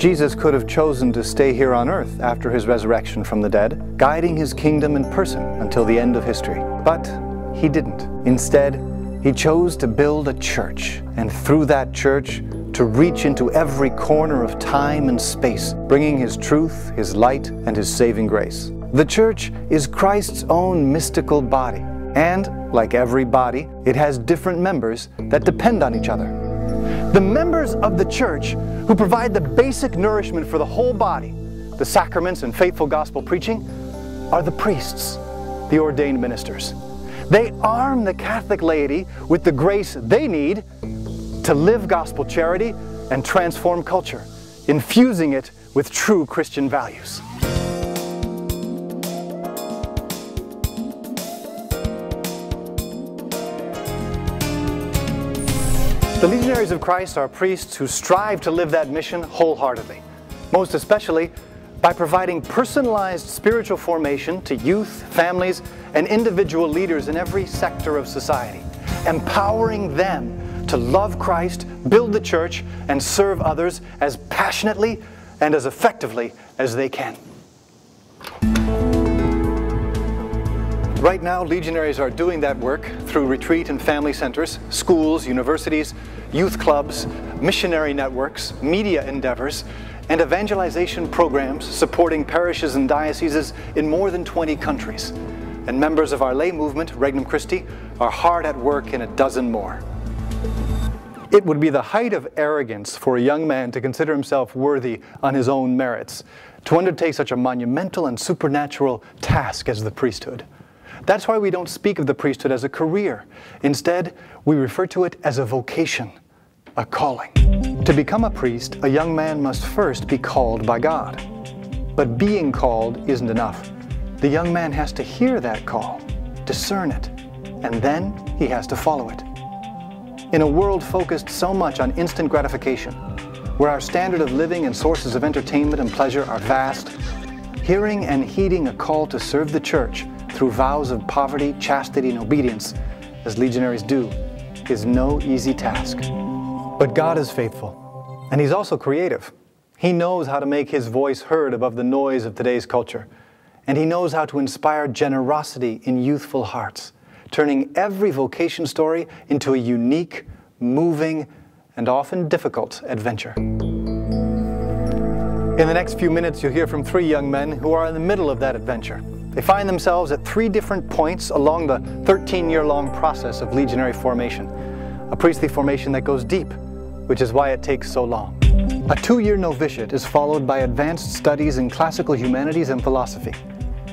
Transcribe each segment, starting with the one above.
Jesus could have chosen to stay here on earth after his resurrection from the dead, guiding his kingdom in person until the end of history. But he didn't. Instead, he chose to build a church, and through that church, to reach into every corner of time and space, bringing his truth, his light, and his saving grace. The church is Christ's own mystical body, and, like every body, it has different members that depend on each other. The members of the church who provide the basic nourishment for the whole body, the sacraments and faithful gospel preaching, are the priests, the ordained ministers. They arm the Catholic laity with the grace they need to live gospel charity and transform culture, infusing it with true Christian values. The Legionaries of Christ are priests who strive to live that mission wholeheartedly, most especially by providing personalized spiritual formation to youth, families, and individual leaders in every sector of society, empowering them to love Christ, build the church, and serve others as passionately and as effectively as they can. Right now, Legionaries are doing that work through retreat and family centers, schools, universities, youth clubs, missionary networks, media endeavors, and evangelization programs supporting parishes and dioceses in more than 20 countries. And members of our lay movement, Regnum Christi, are hard at work in a dozen more. It would be the height of arrogance for a young man to consider himself worthy on his own merits, to undertake such a monumental and supernatural task as the priesthood. That's why we don't speak of the priesthood as a career. Instead, we refer to it as a vocation, a calling. To become a priest, a young man must first be called by God. But being called isn't enough. The young man has to hear that call, discern it, and then he has to follow it. In a world focused so much on instant gratification, where our standard of living and sources of entertainment and pleasure are vast, hearing and heeding a call to serve the church through vows of poverty, chastity, and obedience, as legionaries do, is no easy task. But God is faithful, and He's also creative. He knows how to make His voice heard above the noise of today's culture, and He knows how to inspire generosity in youthful hearts, turning every vocation story into a unique, moving, and often difficult adventure. In the next few minutes, you'll hear from 3 young men who are in the middle of that adventure. They find themselves at 3 different points along the 13-year-long process of legionary formation, a priestly formation that goes deep, which is why it takes so long. A 2-year novitiate is followed by advanced studies in classical humanities and philosophy.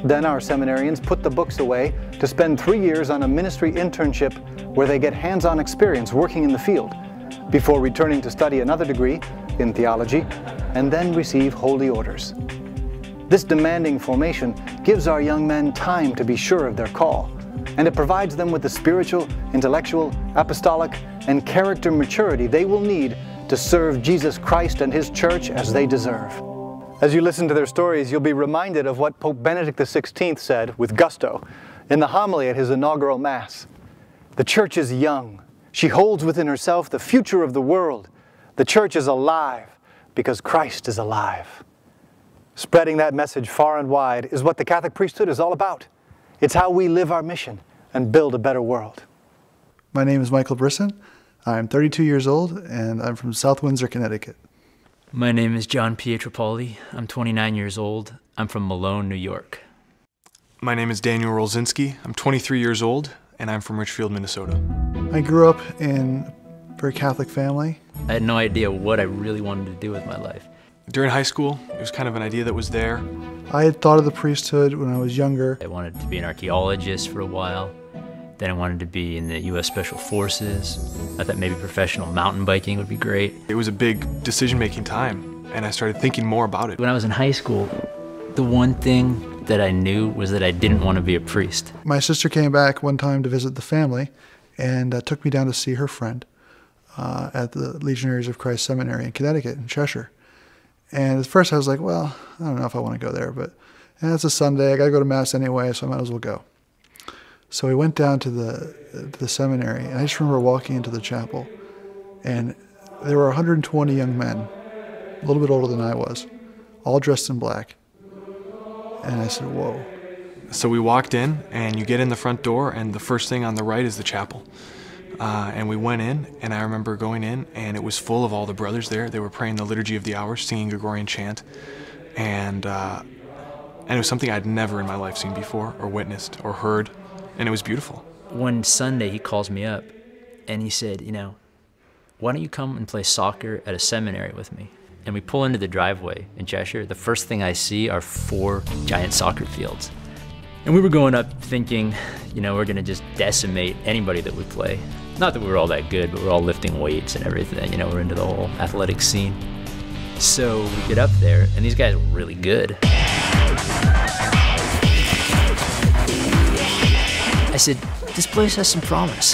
Then our seminarians put the books away to spend 3 years on a ministry internship where they get hands-on experience working in the field, before returning to study another degree in theology, and then receive holy orders. This demanding formation gives our young men time to be sure of their call, and it provides them with the spiritual, intellectual, apostolic, and character maturity they will need to serve Jesus Christ and His church as they deserve. As you listen to their stories, you'll be reminded of what Pope Benedict XVI said with gusto in the homily at his inaugural Mass. The church is young. She holds within herself the future of the world. The church is alive because Christ is alive. Spreading that message far and wide is what the Catholic priesthood is all about. It's how we live our mission and build a better world. My name is Michael Brisson. I'm 32 years old and I'm from South Windsor, Connecticut. My name is John Pietropoli. I'm 29 years old. I'm from Malone, New York. My name is Daniel Rolzinski. I'm 23 years old and I'm from Richfield, Minnesota. I grew up in a very Catholic family. I had no idea what I really wanted to do with my life. During high school, it was kind of an idea that was there. I had thought of the priesthood when I was younger. I wanted to be an archaeologist for a while. Then I wanted to be in the U.S. Special Forces. I thought maybe professional mountain biking would be great. It was a big decision-making time, and I started thinking more about it. When I was in high school, the one thing that I knew was that I didn't want to be a priest. My sister came back one time to visit the family and took me down to see her friend at the Legionaries of Christ Seminary in Connecticut, in Cheshire. And at first I was like, well, I don't know if I want to go there, but it's a Sunday, I got to go to Mass anyway, so I might as well go. So we went down to the seminary, and I just remember walking into the chapel, and there were 120 young men a little bit older than I was, all dressed in black. And I said, whoa. So we walked in, and you get in the front door, and the first thing on the right is the chapel. And we went in, and I remember going in, and it was full of all the brothers there. They were praying the Liturgy of the Hours, singing Gregorian chant, and it was something I'd never in my life seen before, or witnessed, or heard, and it was beautiful. One Sunday, he calls me up, and he said, why don't you come and play soccer at a seminary with me? And we pull into the driveway in Cheshire. The first thing I see are 4 giant soccer fields. And we were going up thinking, we're gonna just decimate anybody that would play. Not that we were all that good, but we're all lifting weights and everything, we're into the whole athletic scene. So we get up there, and these guys are really good. I said, this place has some promise.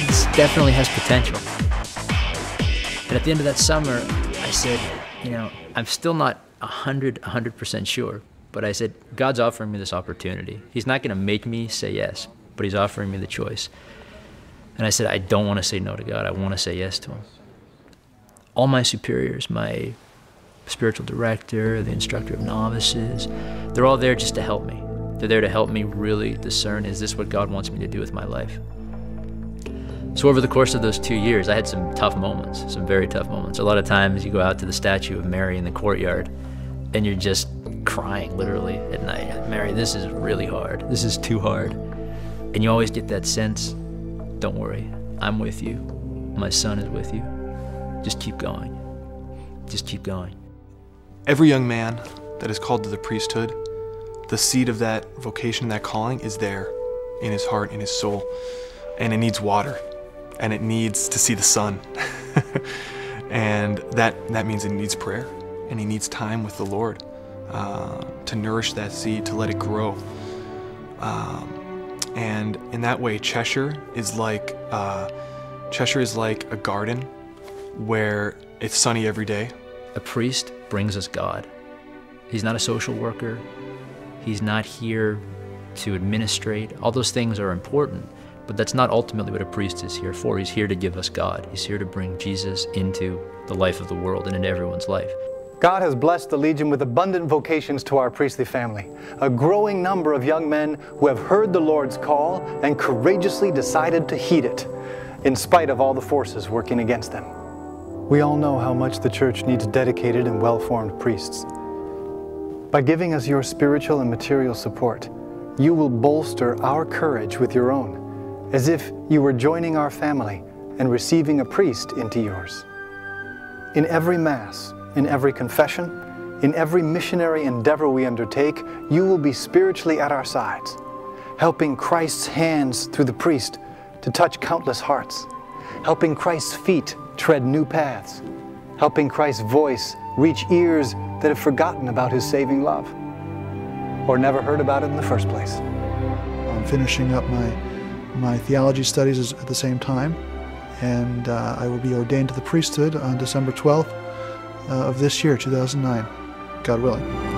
This definitely has potential. And at the end of that summer, I said, I'm still not 100% sure, but I said, God's offering me this opportunity. He's not gonna make me say yes, but he's offering me the choice. And I said, I don't wanna say no to God, I wanna say yes to him. All my superiors, my spiritual director, the instructor of novices, they're all there just to help me. They're there to help me really discern, is this what God wants me to do with my life? So over the course of those 2 years, I had some tough moments, some very tough moments. A lot of times you go out to the statue of Mary in the courtyard and you're just crying literally at night. Mary, this is really hard. This is too hard. And you always get that sense, don't worry, I'm with you. My son is with you. Just keep going. Just keep going. Every young man that is called to the priesthood, the seed of that vocation, that calling is there in his heart, in his soul. And it needs water, and it needs to see the sun. And that means it needs prayer, and he needs time with the Lord to nourish that seed, to let it grow. And in that way, Cheshire is like a garden where it's sunny every day. A priest brings us God. He's not a social worker. He's not here to administrate. All those things are important, but that's not ultimately what a priest is here for. He's here to give us God. He's here to bring Jesus into the life of the world and into everyone's life. God has blessed the Legion with abundant vocations to our priestly family, a growing number of young men who have heard the Lord's call and courageously decided to heed it, in spite of all the forces working against them. We all know how much the Church needs dedicated and well-formed priests. By giving us your spiritual and material support, you will bolster our courage with your own, as if you were joining our family and receiving a priest into yours. In every Mass, in every confession, in every missionary endeavor we undertake, you will be spiritually at our sides, helping Christ's hands through the priest to touch countless hearts, helping Christ's feet tread new paths, helping Christ's voice reach ears that have forgotten about his saving love, or never heard about it in the first place. I'm finishing up my theology studies at the same time, and I will be ordained to the priesthood on December 12th of this year, 2009, God willing.